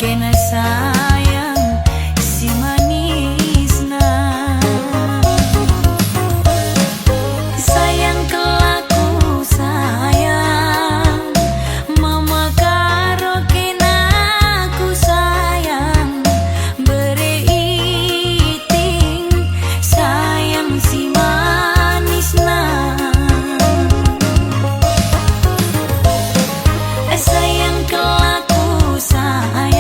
Kena sayang si manisna, sayang kelaku sayang mama karo kena ku sayang bereiting sayang si manisna, sayang kelaku sayang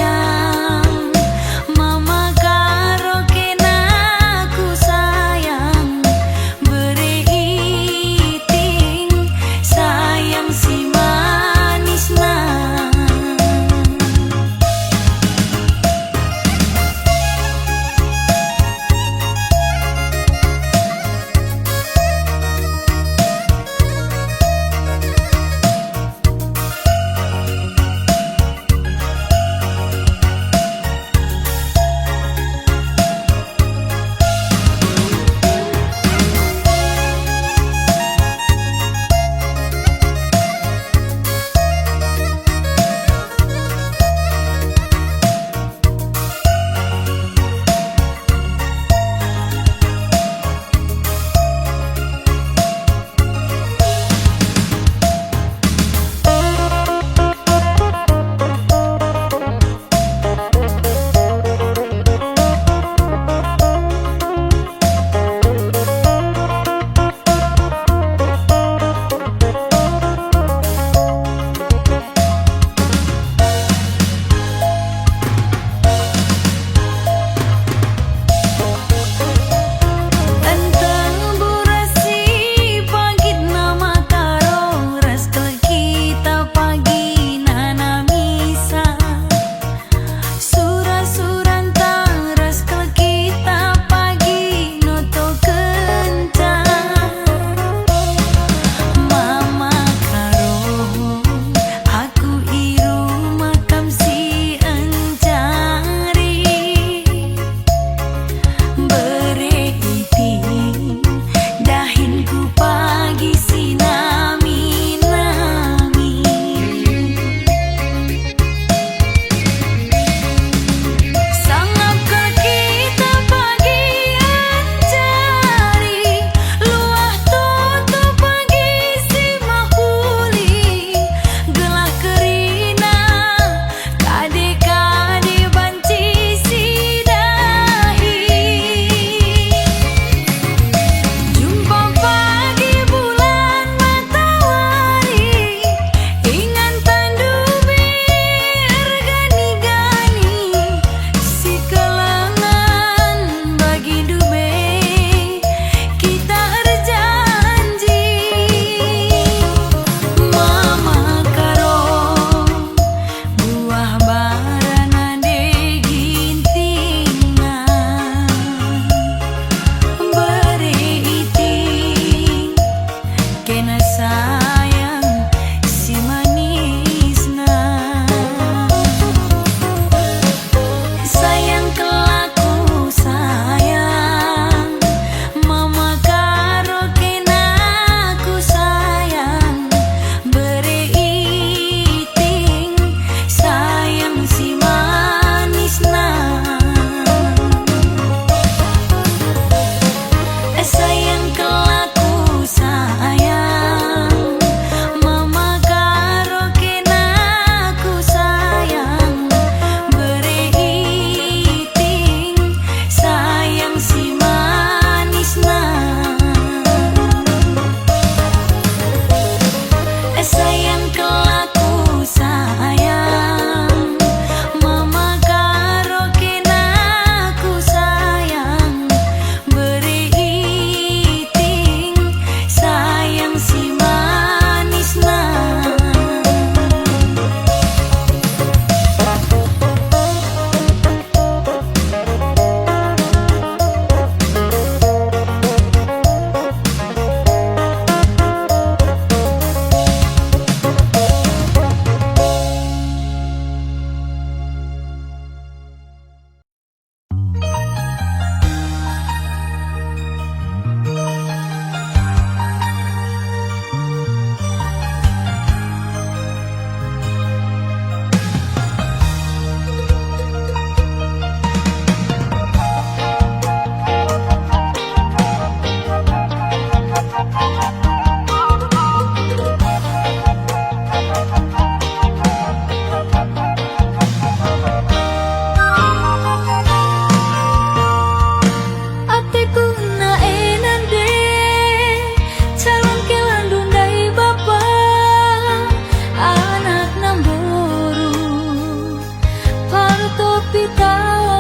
pitao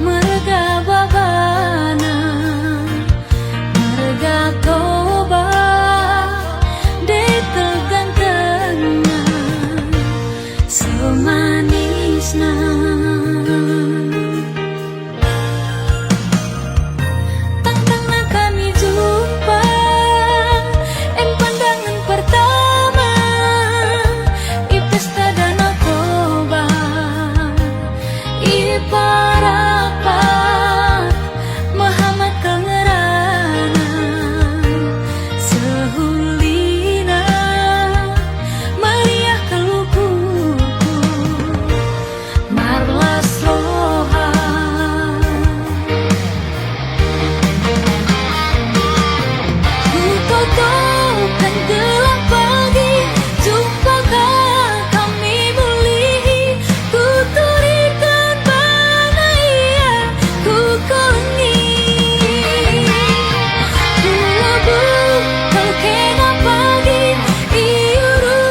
merga babana merga toba de tegang tengah semanisna tantang kami jumpa en pandangan pertama i pesta Danau Toba i parapat Muhammad Kangerana sehulina meriah kelukuku marlas roha ku totokkan gelap pagi jumpakah kami muli ku turikan mana ia ku kelengi ku labuk kau kena pagi iuru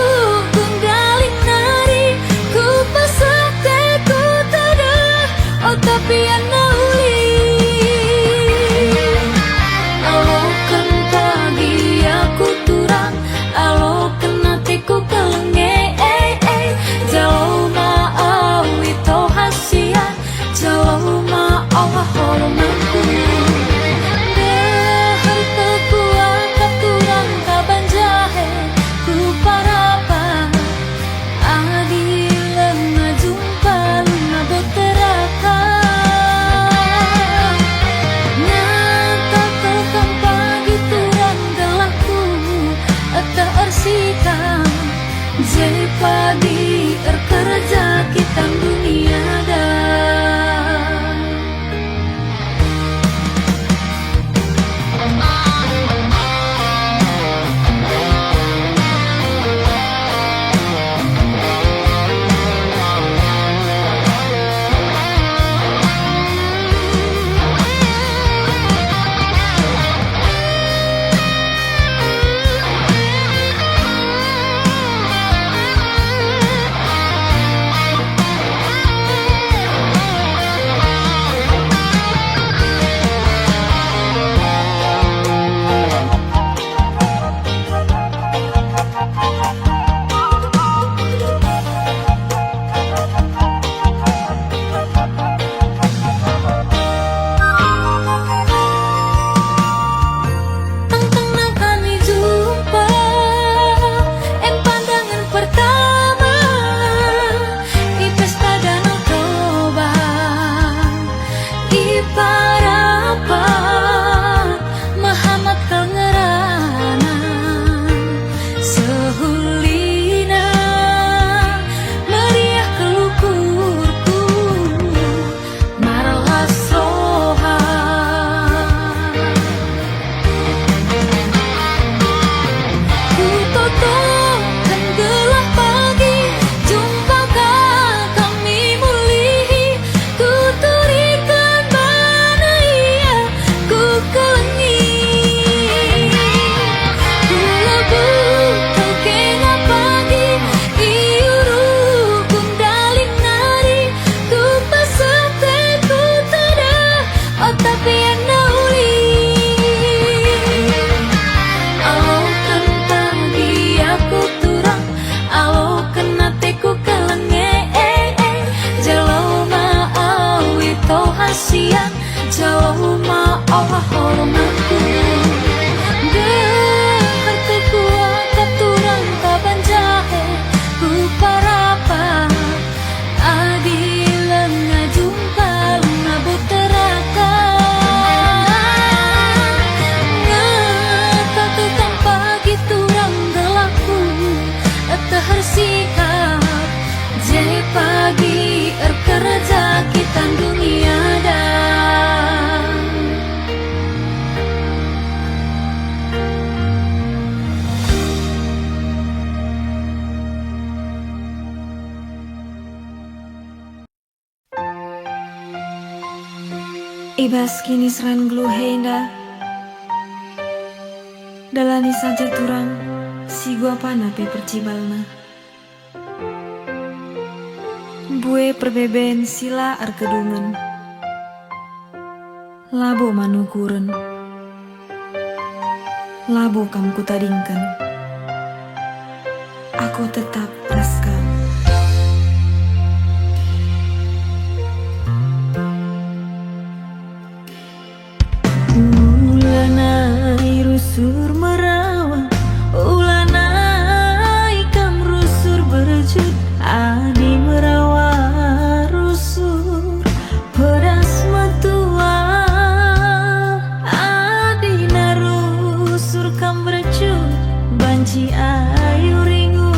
kundalin nari ku pasate ku tada oh tapi anauli alokan pagi aku turang alokan hatiku kelenge jauh mau itu hasian jauh mau hormatku dahar kekuat keturang kaban jahe ku parapa adil ngajumpa luna boteraka nyata tekan pagi turang gelapku ata ersikam jadi pagi kerja kita dunia dah tantang kami jumpa en pandangan pertama i pesta Danau Toba i parapat Muhammad Kangerana sehulina meriah kelukurku marlas roha ku totokkan gelap pagi jumpakah kami muli ku turikan mana ia ku kelengi ku labuk kau kena pagi iuru kundalin nari ku pasate ku tada oh tapi anauli alokan pagi aku turang alokan hatiku kelenge jauh mau itu hasian jauh mau hormatku dahar kekuat keturang kaban jahe ku parapa adil ngajumpa luna boteraka ngata tekan pagi turang gelapku tahar sikap jadi pagi kerja kita dunia dah ibas kini seran gelu henda dalani saja turang si gua pana pe percibalna Bue perbeben sila arkedungan, labo manukuren, labo kam kutadingkan. Aku tetap raska. Ulanai rusur merawa, ulanai kam rusur berjut, adi merawa rusur pedas matua, adi narusur kam berjut banci ayu ringu.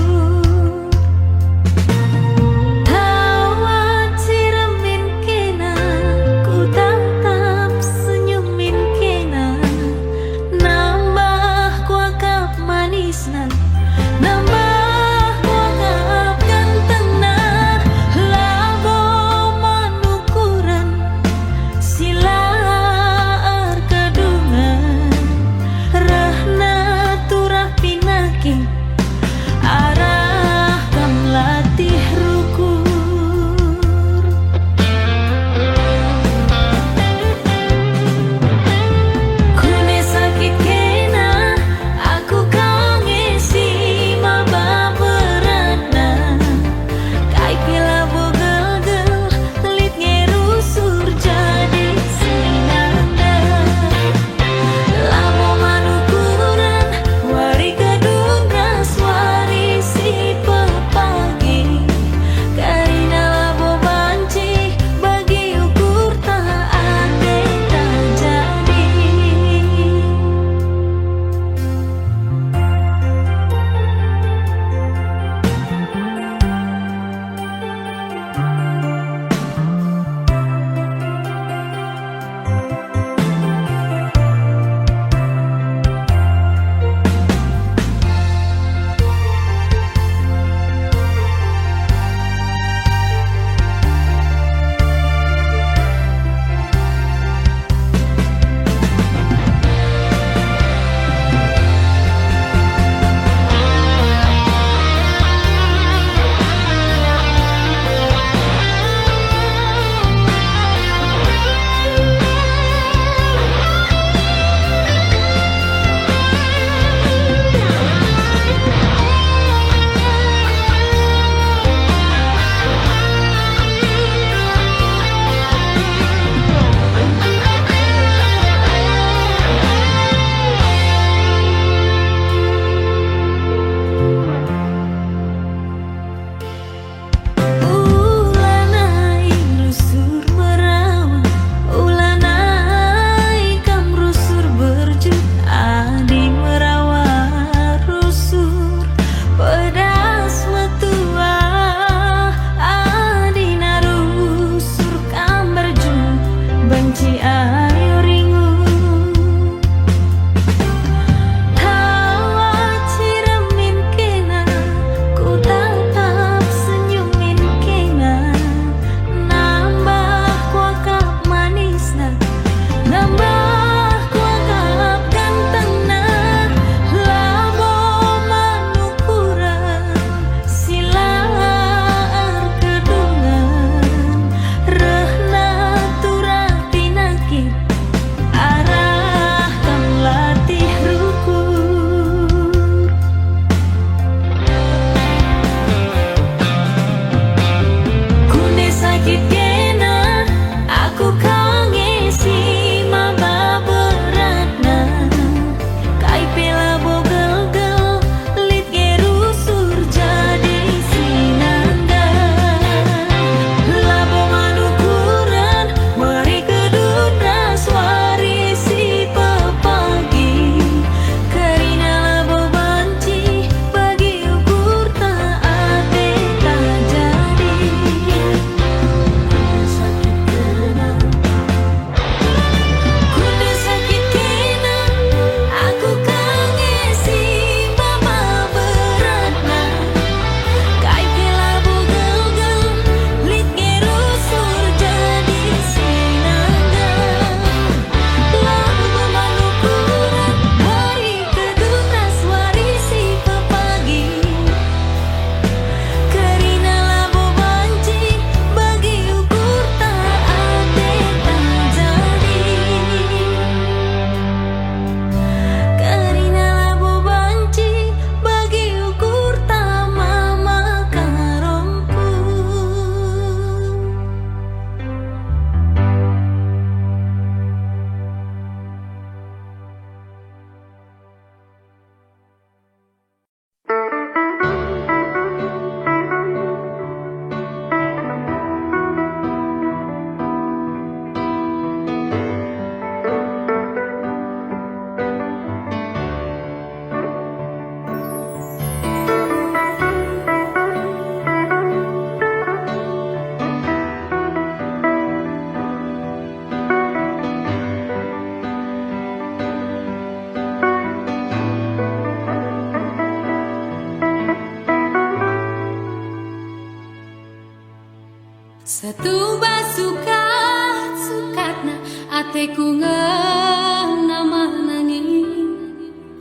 Satu basukat sukatna ateku ngeuna manangin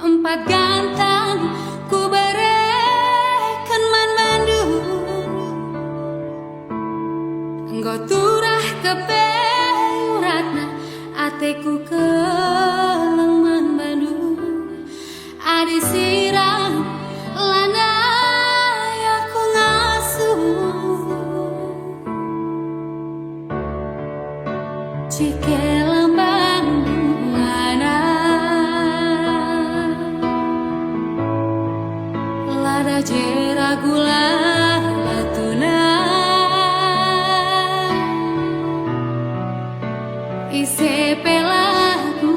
empat gantang ku berekeun man Bandung enggo turah kepeuratna ateku keleng man Bandung adi sirang lanai aku ngasuh jike lambang bungana lada jera gula latuna ise pelagunana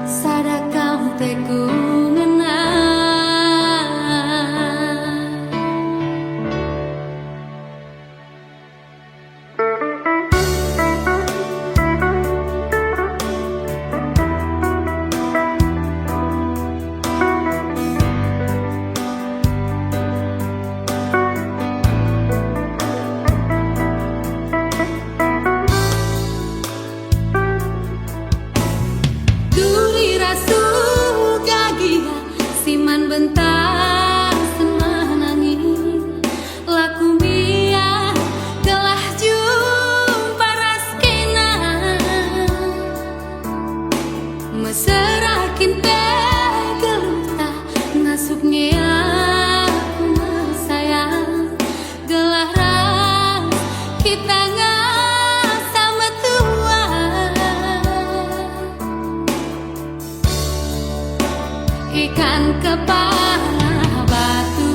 sadakam teku bentar semanangin laku mia telah jumpa raskena meserakin pegeluta ngasuknya aku sayang gelah ras kita sama tua ikan kepala batu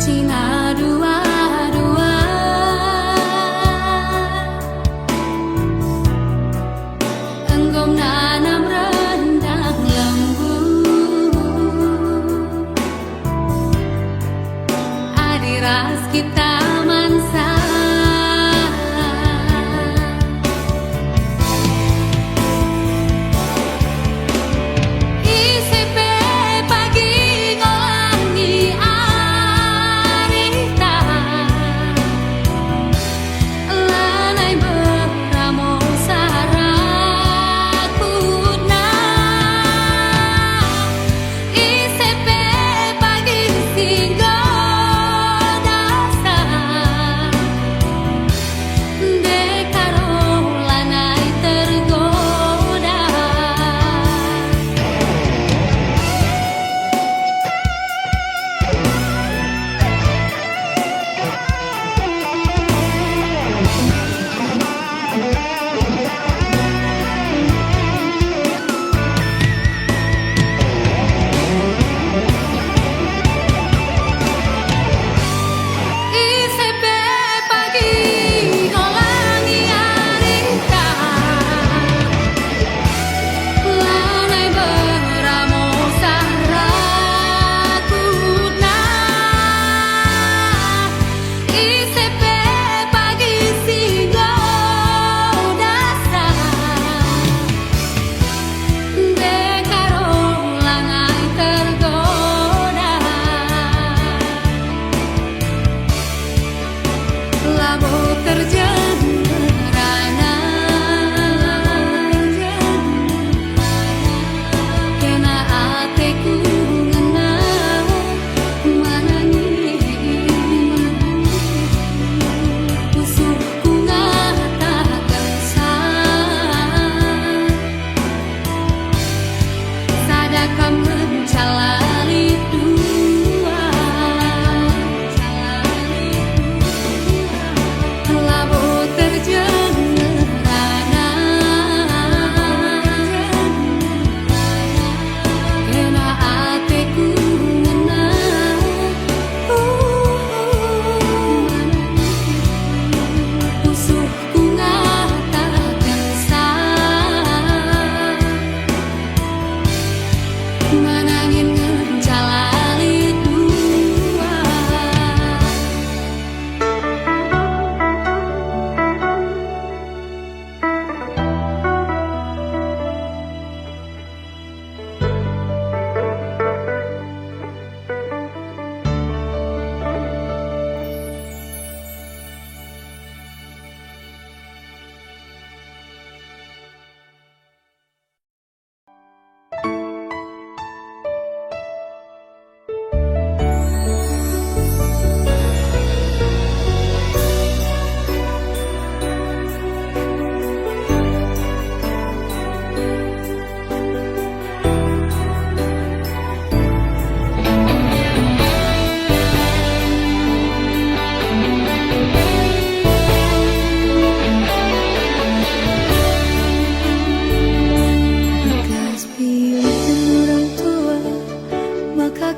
Cina dua-dua enggom nanam rendang lembu adiras kita mansa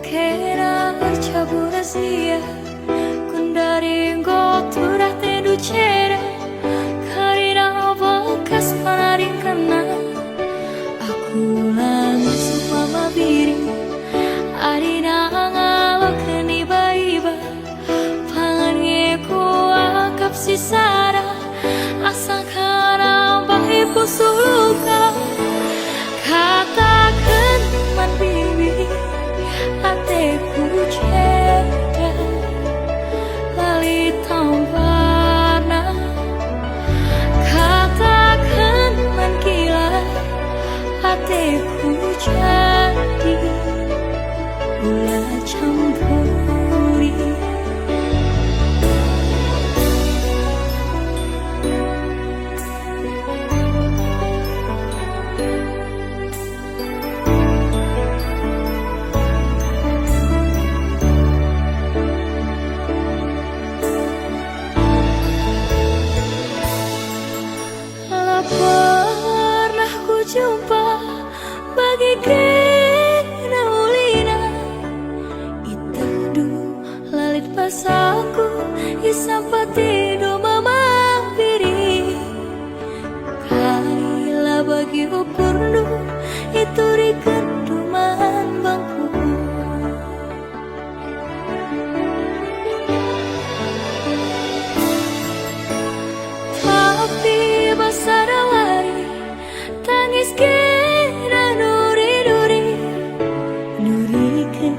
kena bercabur rahasia Kundari turah tedu cera Karina bekas panaring kena Aku langsung mama biri Arina ngalo keni baiba Pangan ngeku akap sisara Asa kana bahi pusuluka Katakan man bibi Ateku ceda Lali tampana Katakan man gila Ateku jadi Gula campuri Pernah ku jumpa bagi kena ulina Itadu lalit pasaku Isampati do mama biri Kaila bagi upurnu Itu rikenduman bangku Tapi basara lari Tangis kena nuri-nuri Nurikan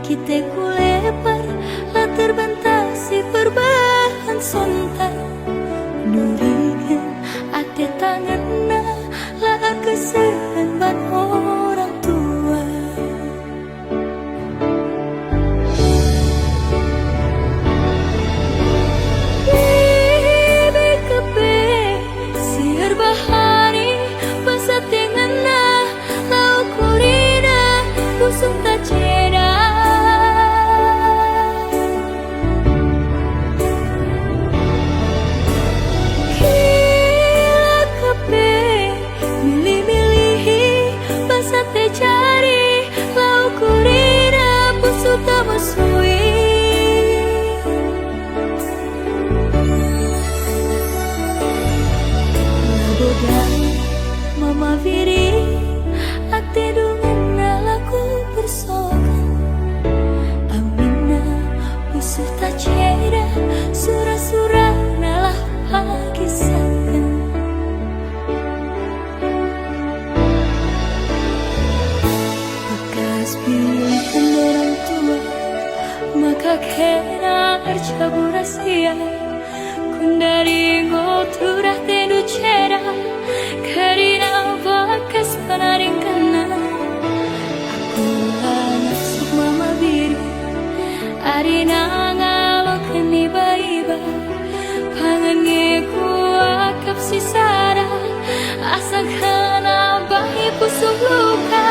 kita kulepar Lah terbantasi perbahan sontan Nurikan ate tanganna Lah kesehan orang tua Bibi kepe Siar bahani Pasat tengana Lau kurina Busung tak ceda Kila kepe Milih-milihi Pasat te cari Lau kurina Busung tak musui Labodai Mama Viri Ate dungan nalaku bersokan Amina Musuh tak cera Surah-surah nalah pakisakan Bekas pilihan orang tua Maka kena bercabur rahasia Kundari turah tedu cera Karina bekas panaring kena Aku langsung mama biri Arina ngalo keni baiba Pangan ngeku akap sisara Asa kana bahi pusuk luka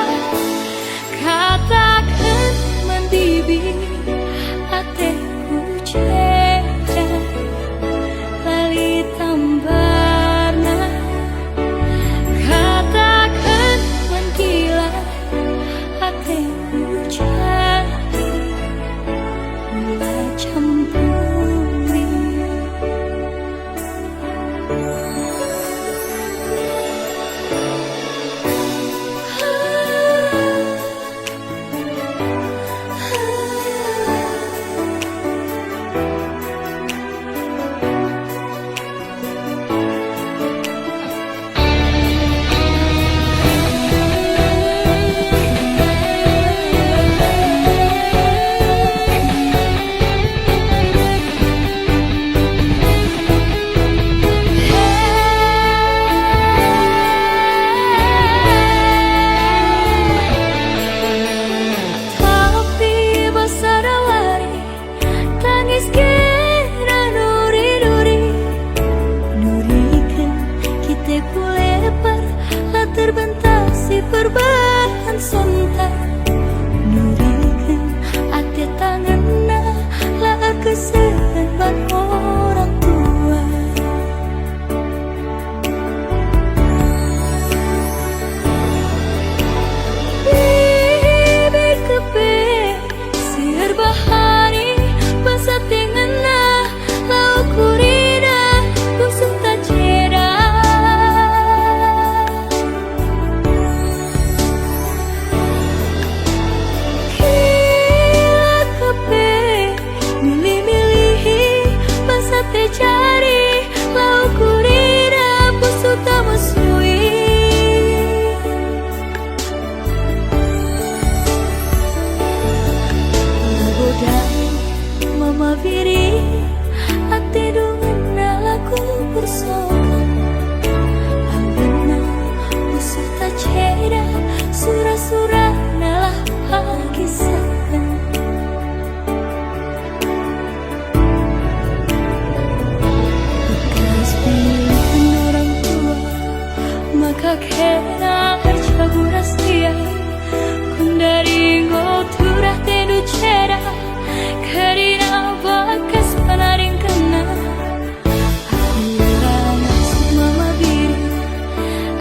Katakan man bibi Ateku ceda Lali tambarna mamaviri ate dengan aku bersokan ambena usir tak ceda surah-surah nalah pagisakan bekas pilihan orang tua maka kena cabura setia kundari ngoturah tedu ceda karina bakas panaring kena Alira nasib mama biri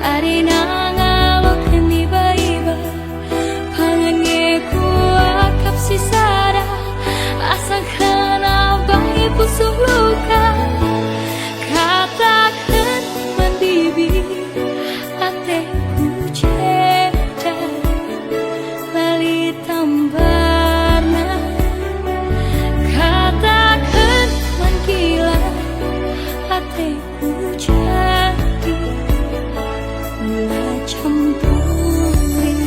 arina ngalok ni baiba pangange ku akap sisara asang kana bahi pusuh luka katakan mandibi ate ku ceda lali tambarna katakan mangkila hatiku jadi mula campuri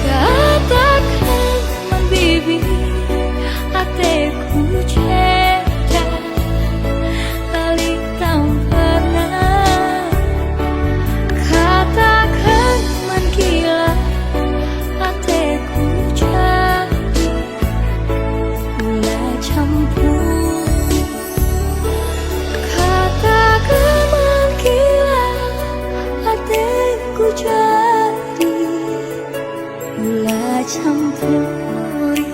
katakan mambibi hatiku ceda lali tambarna katakan mangkila hatiku jadi mula campuri katakan mangkila hatiku jadi mula campuri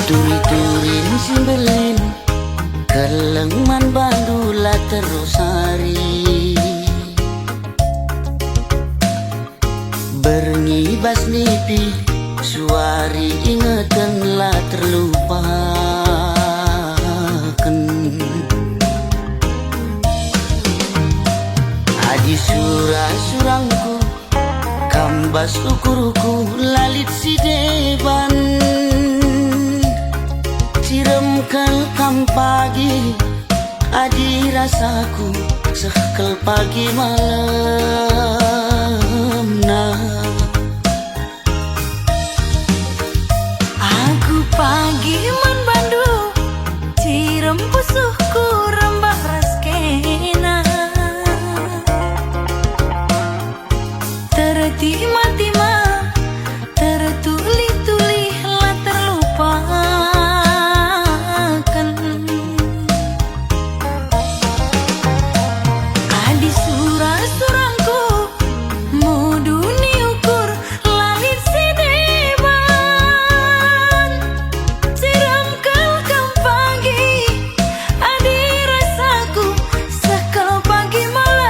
Turi-turi musim Berlin Kelengman bandula terus hari Berngibas nipi Suari ingetanlah terlupakan Adi surah-surangku Kambas ukuruku lalit si deban Siremkan kam pagi adi rasaku sekel pagi malam nah aku pagi man bandu cirem pusuhku rembah raskena tertima-tima tertuli-tuli lah terlupakan adi surah-surangku muduni ukur lalit si deban siram kelkam pagi adi rasaku sekal pagi malam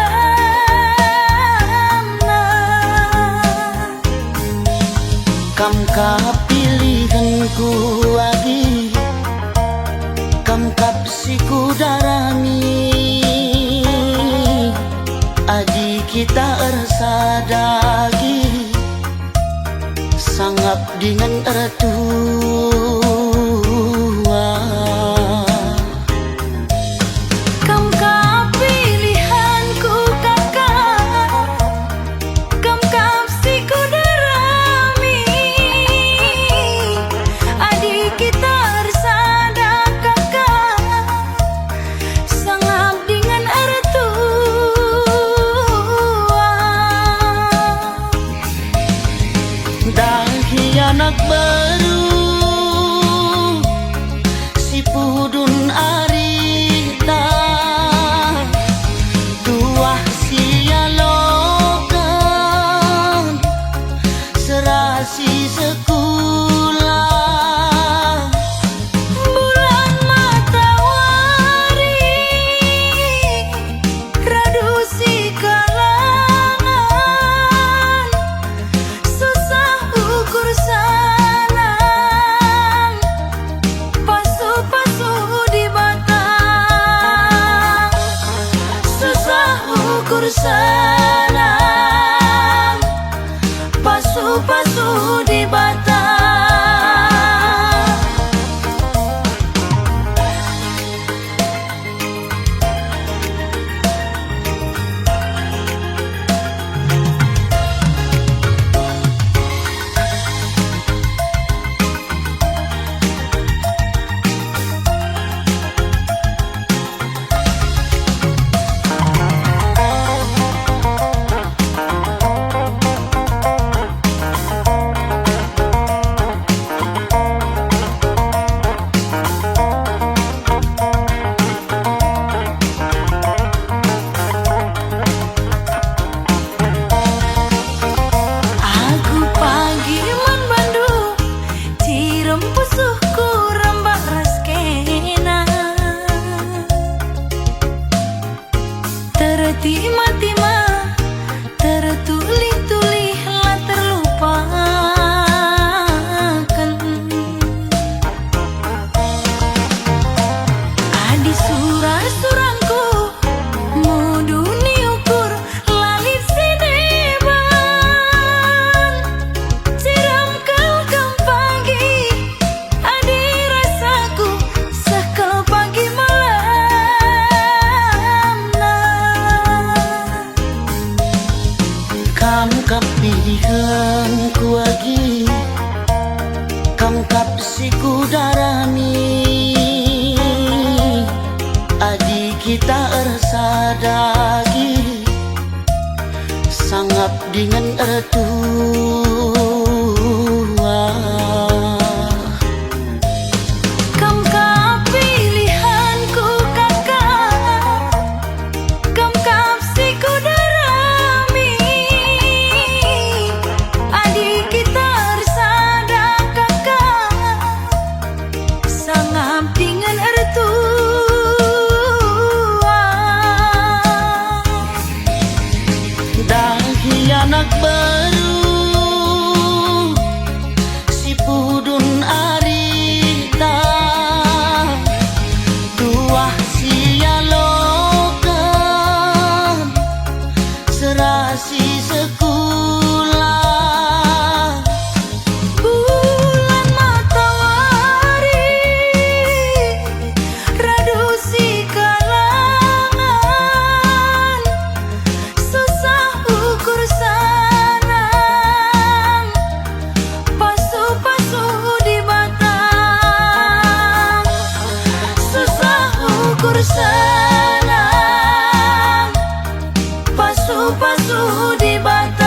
kam kap pilihanku adi kam kap siku darami adi kita ersadagi sangap dengan ertua kam kap pilihanku kakak kam kap siku darami Kamu kapilihan ku lagi, kamu kapsiku darami. Adik kita rasa dagi, sangap dengan ertua. Kam kapilihanku kakak, kam kapsiku darami. Adik kita bersada kakak, sangap dengan ertua. Dahi anak baru, si pudun arita, tuah sia lokan, serasi sekolah. Bulan matahari reduksi kalangan, susah ukur sanang, pasu-pasu di batang. Susah ukur sanang, pasu-pasu di batang.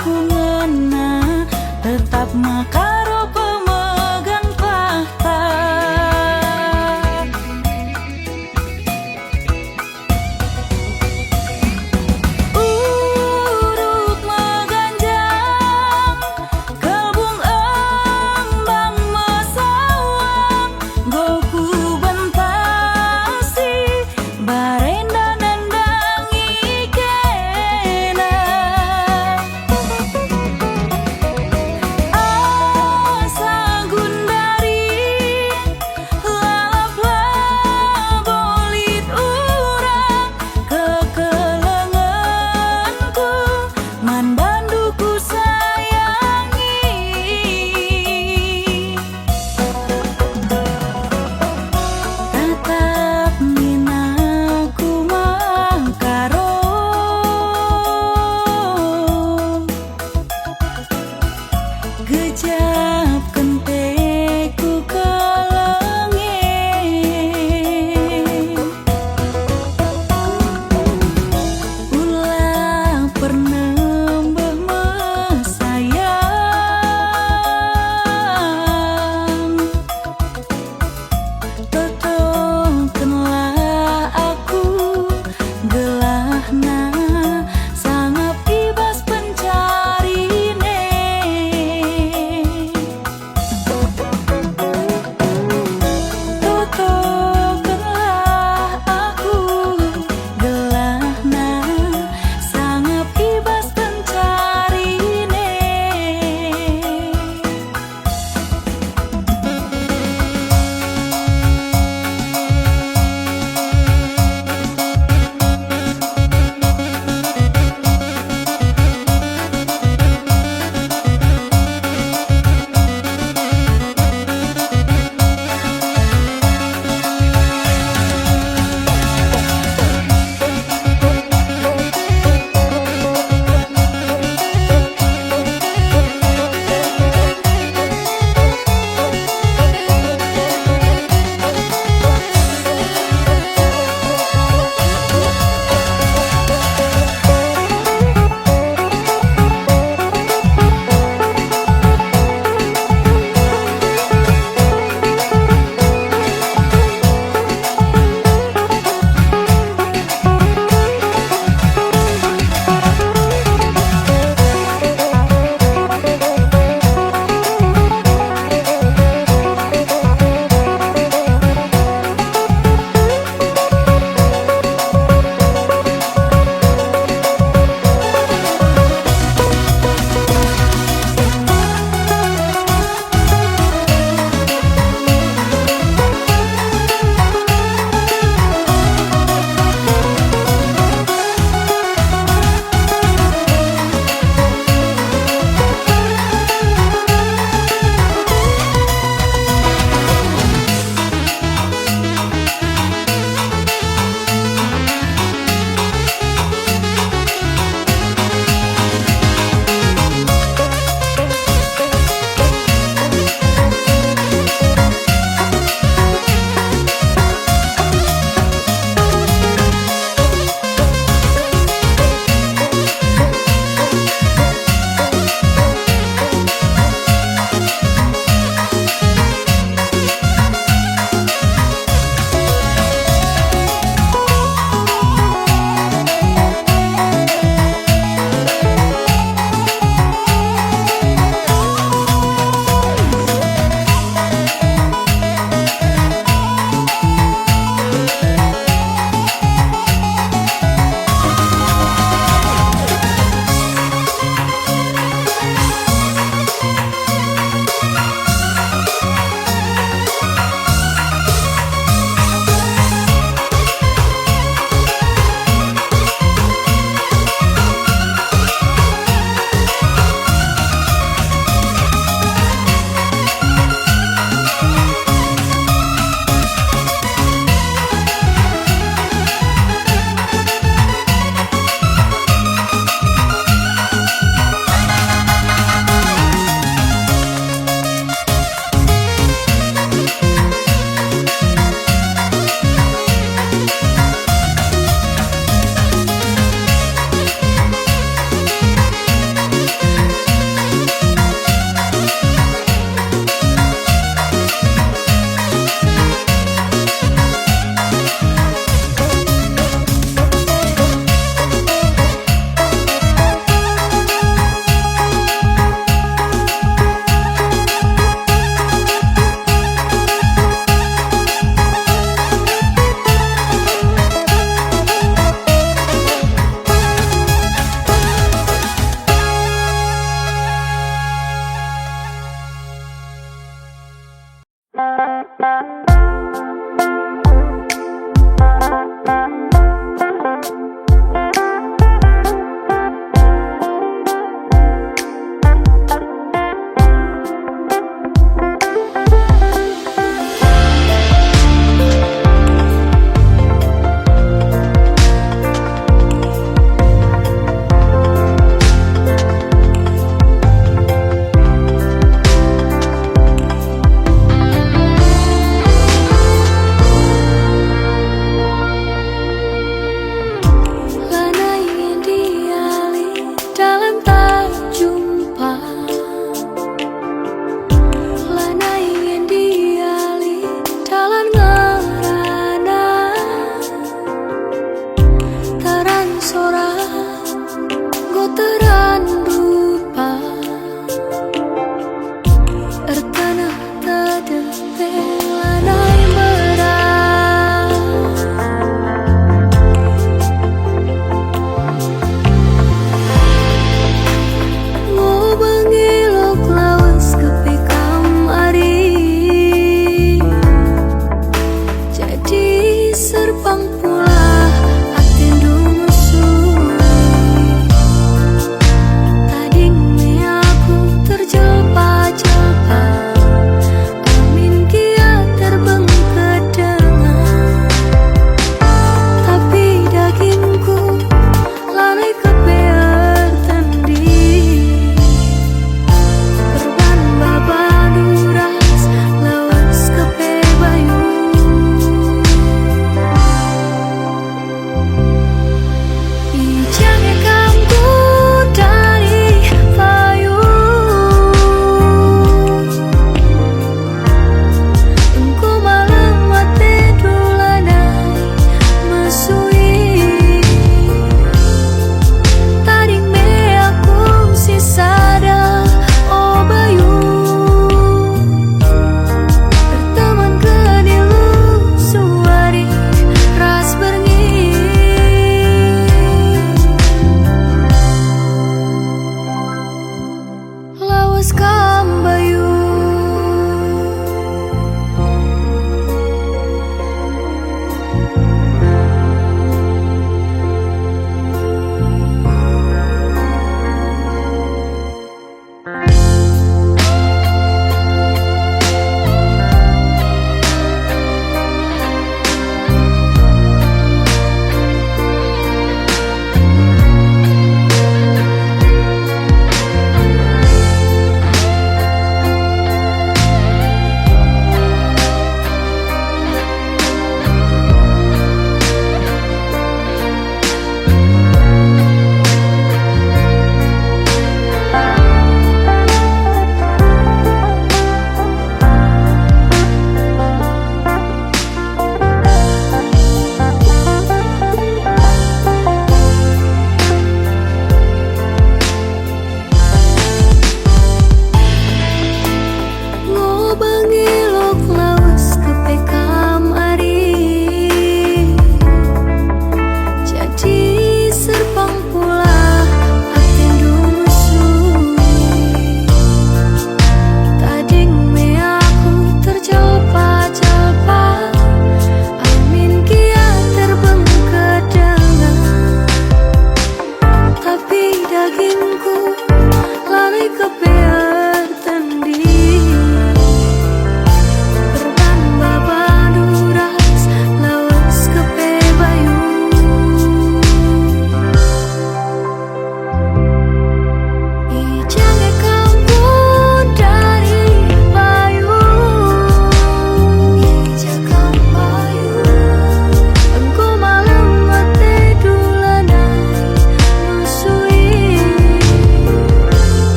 ku ngena tetap makaro pemegang tahta. Urut meganjang kelbung embang mesawang goku bentasi barenda nandangi kena.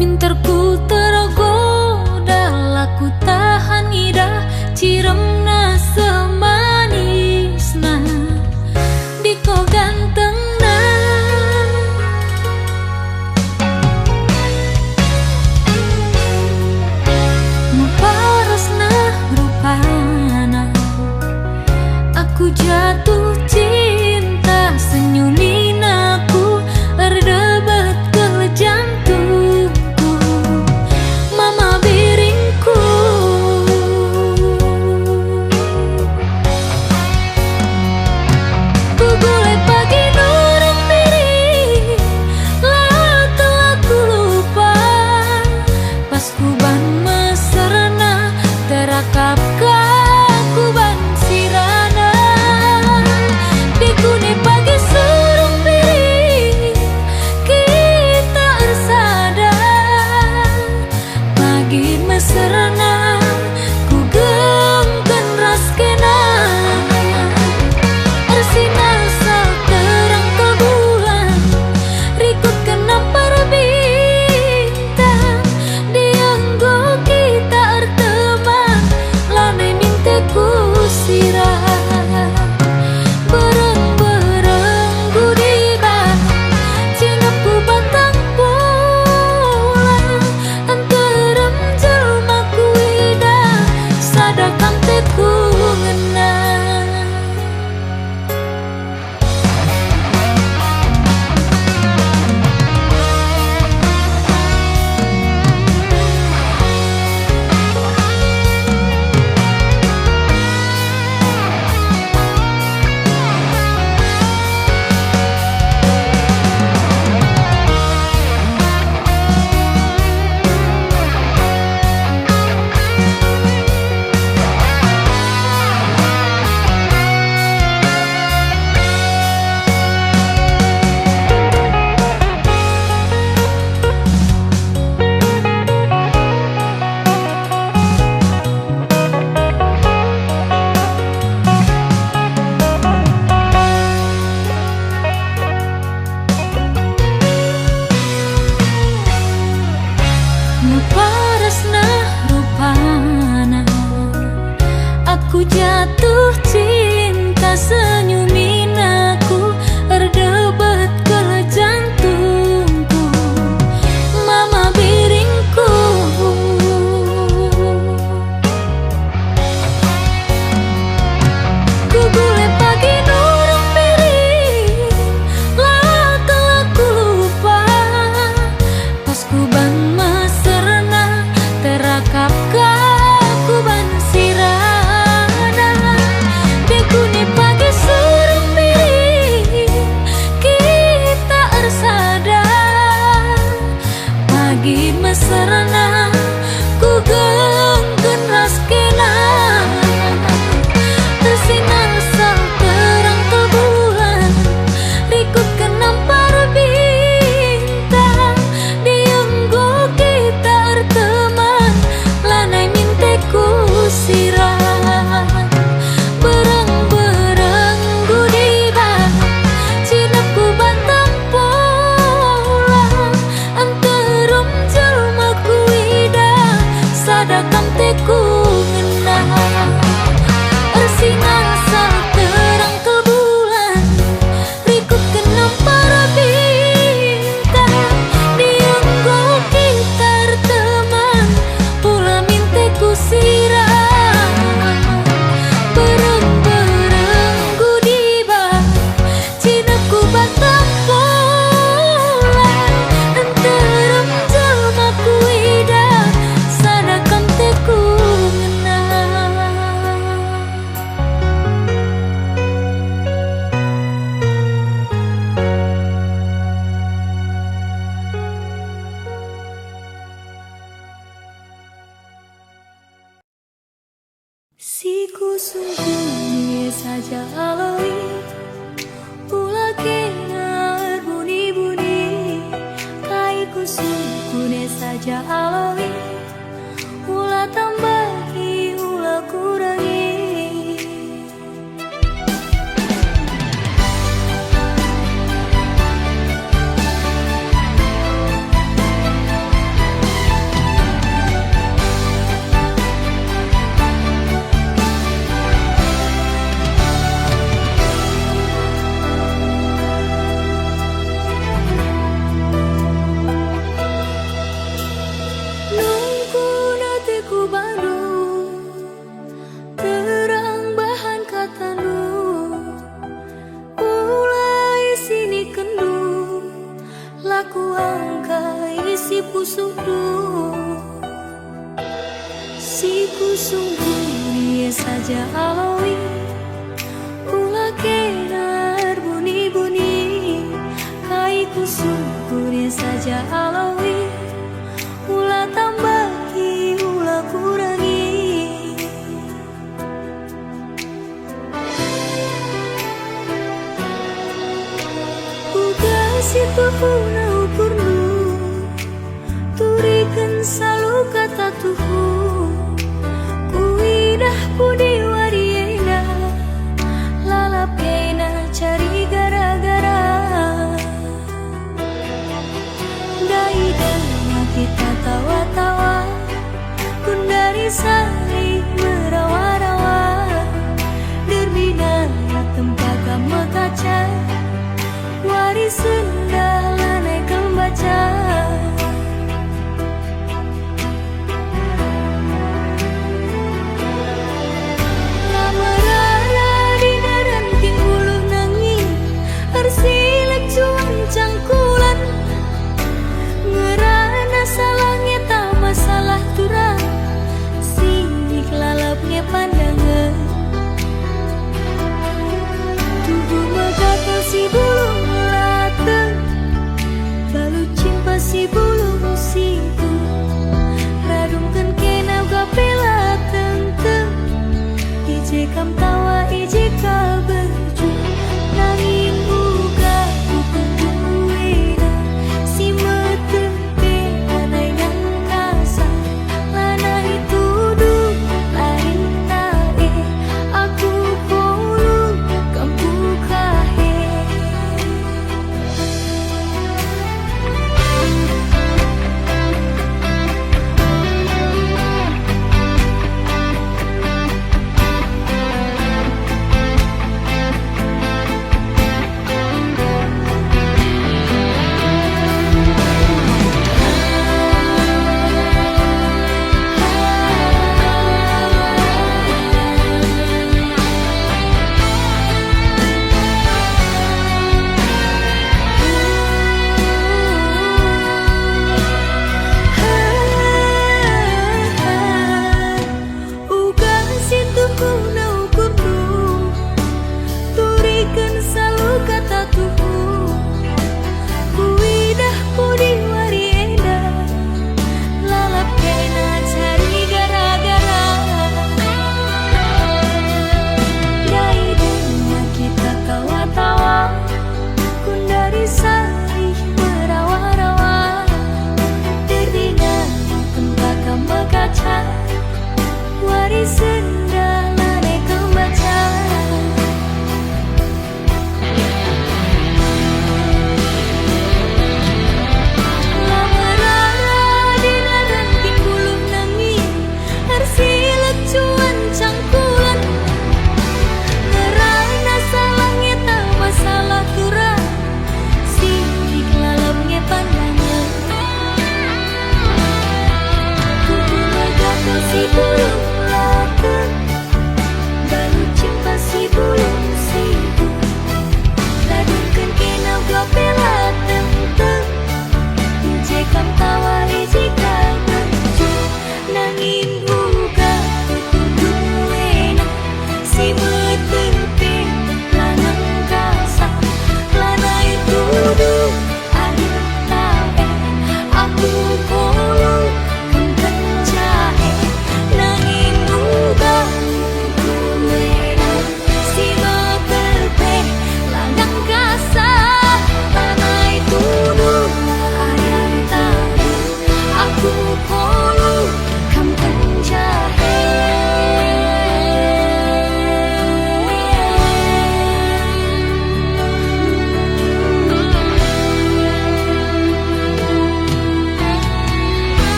minterku tergoda, laku tahan ida ciremna semanisna di ko gantengna. Muparosna rupana aku jatuh cinta, senyumin aku berdebat ke jantungku, mama biringku. Ku boleh pagi nurung diri, lah telah ku lupa, pas ku ban meserna terakap ku ban sirana. Dikune pagi surung diri, kita ersada pagi meserna ku gengken raskena. Ersinar sal terang ke bulan, rikut kenam para bintang, dianggo kita erteman, lanai minteku sirah. Bereng-bereng gudibah, cinepku batang bola, anterem jelmaku ida, sadakam teku ngena. Muparasna rupana aku jatuh cinta, senyumin aku berdebat ke jantungku, mama biringku. Ku boleh pagi nurung diri, lah telah ku lupa, pas ku ban meserna terakap ku ban sirana. Dikune pagi surung diri, kita ersada pagi meserna ku gengken raskena. Tersinar sal terang ke bulan, rikut kenam para bintang, dianggo kita erteman, lanai minteku sirah. Bereng-bereng gudibah, cinepku batang pola, anterem jelmaku ida, sadakam teku ngena. Ersinar sal terang ke bulan, rikut kenam para bintang, dianggo kita erteman, pula minteku sirah. Bereng-bereng gudibah, cinepku batang pola, anterem jelmaku ida, sadakam teku ngena. Siku sungguh saja aloi, ulah kena bunyi-bunyi, kaiku sungguh saja aloi, ulah tambahi ulah kurangi. Si kusung dia saja alawi, ulah kenar bunyi-bunyi. Kai kusung dia saja alawi, ulah tambahi, ulah kurangi. Udah situ puna ukurnu, turikan selalu kata tuhu. Kuidah pudi wariena, lalapena cari gara-gara. Daidahnya kita tawa-tawa, pun dari saling merawa-rawa. Derbina tempat kamu kaca, warisan